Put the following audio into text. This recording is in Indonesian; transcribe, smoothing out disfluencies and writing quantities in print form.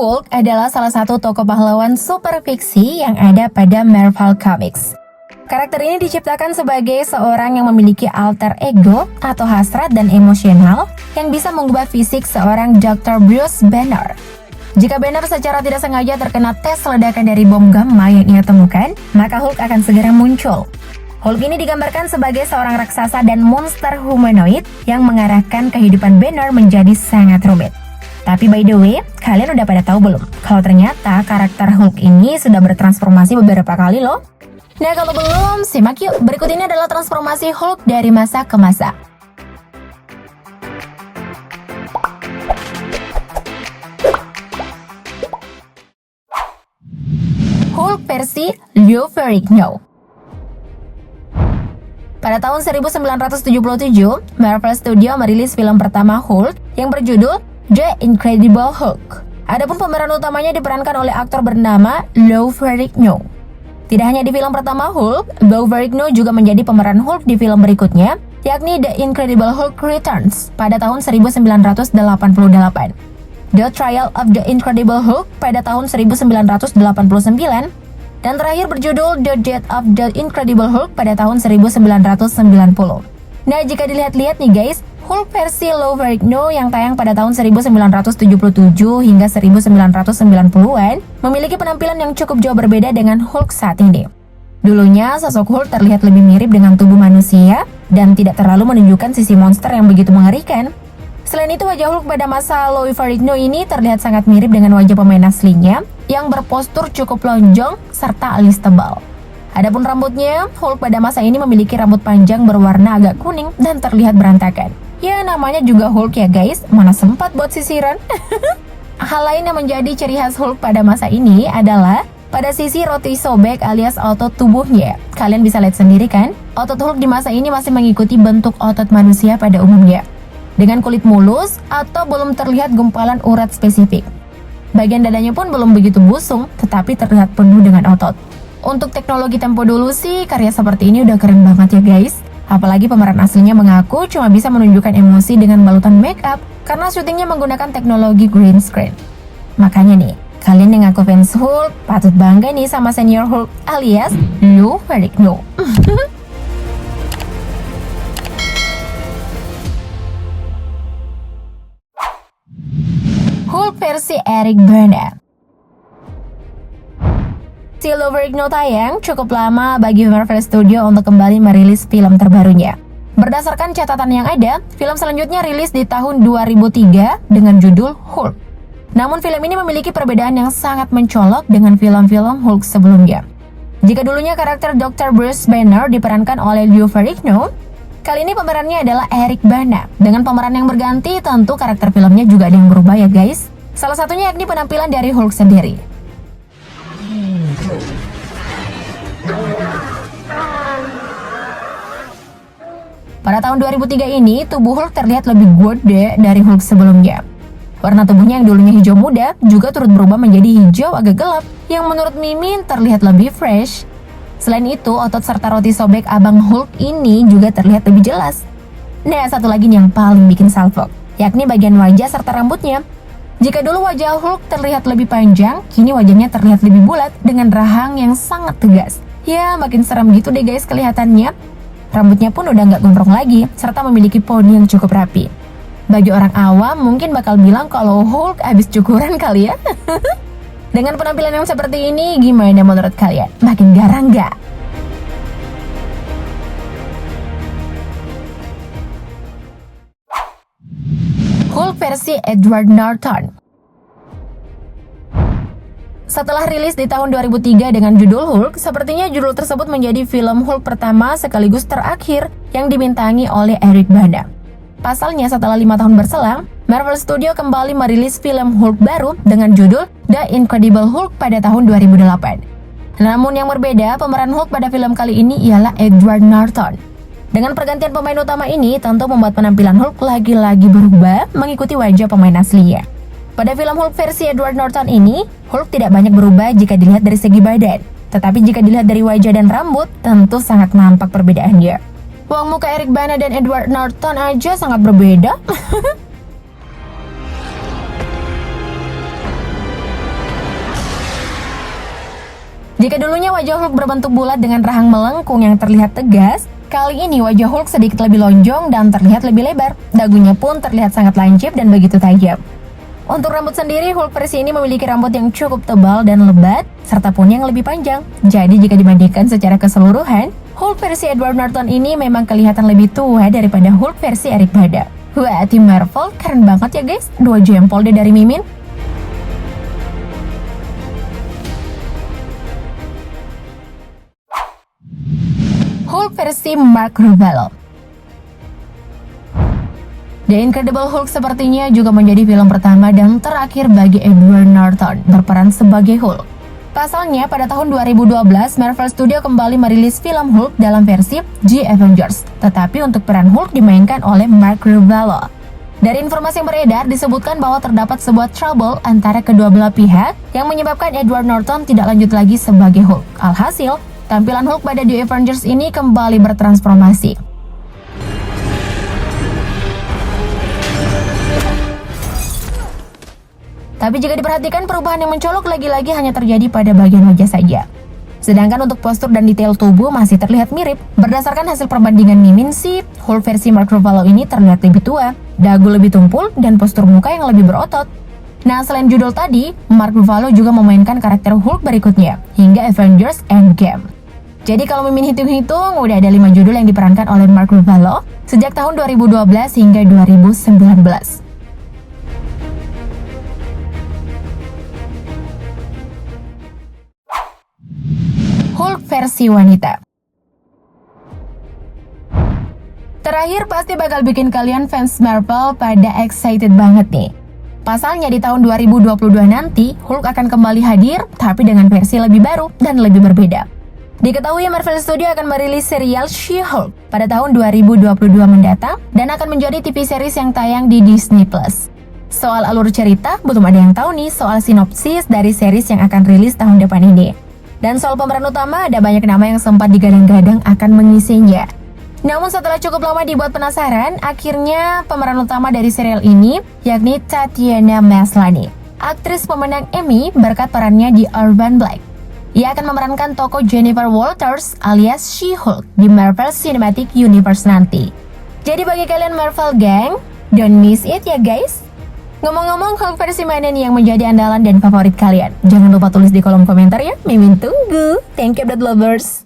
Hulk adalah salah satu tokoh pahlawan super fiksi yang ada pada Marvel Comics. Karakter ini diciptakan sebagai seorang yang memiliki alter ego atau hasrat dan emosional yang bisa mengubah fisik seorang Dr. Bruce Banner. Jika Banner secara tidak sengaja terkena tes ledakan dari bom gamma yang ia temukan, maka Hulk akan segera muncul. Hulk ini digambarkan sebagai seorang raksasa dan monster humanoid yang mengarahkan kehidupan Banner menjadi sangat rumit. Tapi by the way, kalian udah pada tahu belum? Kalau ternyata karakter Hulk ini sudah bertransformasi beberapa kali loh. Nah kalau belum, simak yuk. Berikut ini adalah transformasi Hulk dari masa ke masa. Hulk versi Lou Ferrigno. Pada tahun 1977, Marvel Studios merilis film pertama Hulk yang berjudul The Incredible Hulk. Adapun pemeran utamanya diperankan oleh aktor bernama Lou Ferrigno. Tidak hanya di film pertama Hulk, Lou Ferrigno juga menjadi pemeran Hulk di film berikutnya, yakni The Incredible Hulk Returns pada tahun 1988, The Trial of the Incredible Hulk pada tahun 1989, dan terakhir berjudul The Death of the Incredible Hulk pada tahun 1990. Nah, jika dilihat-lihat nih guys, Hulk versi Lou Ferrigno yang tayang pada tahun 1977 hingga 1990-an memiliki penampilan yang cukup jauh berbeda dengan Hulk saat ini. Dulunya, sosok Hulk terlihat lebih mirip dengan tubuh manusia dan tidak terlalu menunjukkan sisi monster yang begitu mengerikan. Selain itu, wajah Hulk pada masa Lou Ferrigno ini terlihat sangat mirip dengan wajah pemain aslinya yang berpostur cukup lonjong serta alis tebal. Adapun rambutnya, Hulk pada masa ini memiliki rambut panjang berwarna agak kuning dan terlihat berantakan. Ya, namanya juga Hulk ya guys, mana sempat buat sisiran. Hal lain yang menjadi ciri khas Hulk pada masa ini adalah pada sisi roti sobek alias otot tubuhnya. Kalian bisa lihat sendiri kan, otot Hulk di masa ini masih mengikuti bentuk otot manusia pada umumnya, dengan kulit mulus atau belum terlihat gumpalan urat spesifik. Bagian dadanya pun belum begitu busung, tetapi terlihat penuh dengan otot. Untuk teknologi tempo dulu sih, karya seperti ini udah keren banget ya guys. Apalagi pemeran aslinya mengaku cuma bisa menunjukkan emosi dengan balutan make up karena syutingnya menggunakan teknologi green screen. Makanya nih, kalian yang ngaku fans Hulk patut bangga nih sama senior Hulk alias Lou Ferrigno. Hulk versi Eric Bana. Si Lou Ferrigno tayang cukup lama bagi Marvel Studios untuk kembali merilis film terbarunya. Berdasarkan catatan yang ada, film selanjutnya rilis di tahun 2003 dengan judul Hulk. Namun film ini memiliki perbedaan yang sangat mencolok dengan film-film Hulk sebelumnya. Jika dulunya karakter Dr. Bruce Banner diperankan oleh Lou Ferrigno, kali ini pemerannya adalah Eric Bana. Dengan pemeran yang berganti, tentu karakter filmnya juga ada yang berubah ya guys. Salah satunya yakni penampilan dari Hulk sendiri. Pada tahun 2003 ini, tubuh Hulk terlihat lebih gede dari Hulk sebelumnya. Warna tubuhnya yang dulunya hijau muda juga turut berubah menjadi hijau agak gelap, yang menurut Mimin terlihat lebih fresh. Selain itu, otot serta roti sobek abang Hulk ini juga terlihat lebih jelas. Nah, satu lagi nih yang paling bikin salfok, yakni bagian wajah serta rambutnya. Jika dulu wajah Hulk terlihat lebih panjang, kini wajahnya terlihat lebih bulat dengan rahang yang sangat tegas. Ya, makin seram gitu deh guys kelihatannya. Rambutnya pun udah nggak gondrong lagi, serta memiliki poni yang cukup rapi. Bagi orang awam mungkin bakal bilang kalau Hulk abis cukuran kali ya. Dengan penampilan yang seperti ini, gimana menurut kalian? Makin garang nggak? Hulk versi Edward Norton. Setelah rilis di tahun 2003 dengan judul Hulk, sepertinya judul tersebut menjadi film Hulk pertama sekaligus terakhir yang dibintangi oleh Eric Bana. Pasalnya, setelah 5 tahun berselang, Marvel Studios kembali merilis film Hulk baru dengan judul The Incredible Hulk pada tahun 2008. Namun yang berbeda, pemeran Hulk pada film kali ini ialah Edward Norton. Dengan pergantian pemain utama ini, tentu membuat penampilan Hulk lagi-lagi berubah mengikuti wajah pemain aslinya. Pada film Hulk versi Edward Norton ini, Hulk tidak banyak berubah jika dilihat dari segi badan. Tetapi jika dilihat dari wajah dan rambut, tentu sangat nampak perbedaannya. Wong muka Eric Bana dan Edward Norton aja sangat berbeda. Jika dulunya wajah Hulk berbentuk bulat dengan rahang melengkung yang terlihat tegas, kali ini wajah Hulk sedikit lebih lonjong dan terlihat lebih lebar. Dagunya pun terlihat sangat lancip dan begitu tajam. Untuk rambut sendiri, Hulk versi ini memiliki rambut yang cukup tebal dan lebat, serta poni yang lebih panjang. Jadi jika dibandingkan secara keseluruhan, Hulk versi Edward Norton ini memang kelihatan lebih tua daripada Hulk versi Eric Bana. Wah, tim Marvel keren banget ya guys, 2 jempol deh dari Mimin. Hulk versi Mark Ruffalo. The Incredible Hulk sepertinya juga menjadi film pertama dan terakhir bagi Edward Norton berperan sebagai Hulk. Pasalnya, pada tahun 2012, Marvel Studios kembali merilis film Hulk dalam versi The Avengers, tetapi untuk peran Hulk dimainkan oleh Mark Ruffalo. Dari informasi yang beredar, disebutkan bahwa terdapat sebuah trouble antara kedua belah pihak yang menyebabkan Edward Norton tidak lanjut lagi sebagai Hulk. Alhasil, tampilan Hulk pada The Avengers ini kembali bertransformasi. Tapi jika diperhatikan, perubahan yang mencolok lagi-lagi hanya terjadi pada bagian wajah saja. Sedangkan untuk postur dan detail tubuh masih terlihat mirip. Berdasarkan hasil perbandingan Mimin sih, Hulk versi Mark Ruffalo ini terlihat lebih tua, dagu lebih tumpul, dan postur muka yang lebih berotot. Nah, selain judul tadi, Mark Ruffalo juga memainkan karakter Hulk berikutnya, hingga Avengers Endgame. Jadi kalau Mimin hitung-hitung, udah ada 5 judul yang diperankan oleh Mark Ruffalo sejak tahun 2012 hingga 2019. Hulk versi wanita. Terakhir pasti bakal bikin kalian fans Marvel pada excited banget nih. Pasalnya di tahun 2022 nanti, Hulk akan kembali hadir, tapi dengan versi lebih baru dan lebih berbeda. Diketahui Marvel Studios akan merilis serial She-Hulk pada tahun 2022 mendatang dan akan menjadi TV series yang tayang di Disney+. Soal alur cerita, belum ada yang tahu nih soal sinopsis dari series yang akan rilis tahun depan ini. Dan soal pemeran utama, ada banyak nama yang sempat digadang-gadang akan mengisinya. Namun setelah cukup lama dibuat penasaran, akhirnya pemeran utama dari serial ini, yakni Tatiana Maslany, aktris pemenang Emmy berkat perannya di Orphan Black. Ia akan memerankan tokoh Jennifer Walters alias She-Hulk di Marvel Cinematic Universe nanti. Jadi bagi kalian Marvel Gang, don't miss it ya guys. Ngomong-ngomong, Hulk versi mana nih yang menjadi andalan dan favorit kalian? Jangan lupa tulis di kolom komentar ya, Mimin tunggu. Thank you, Blood Lovers.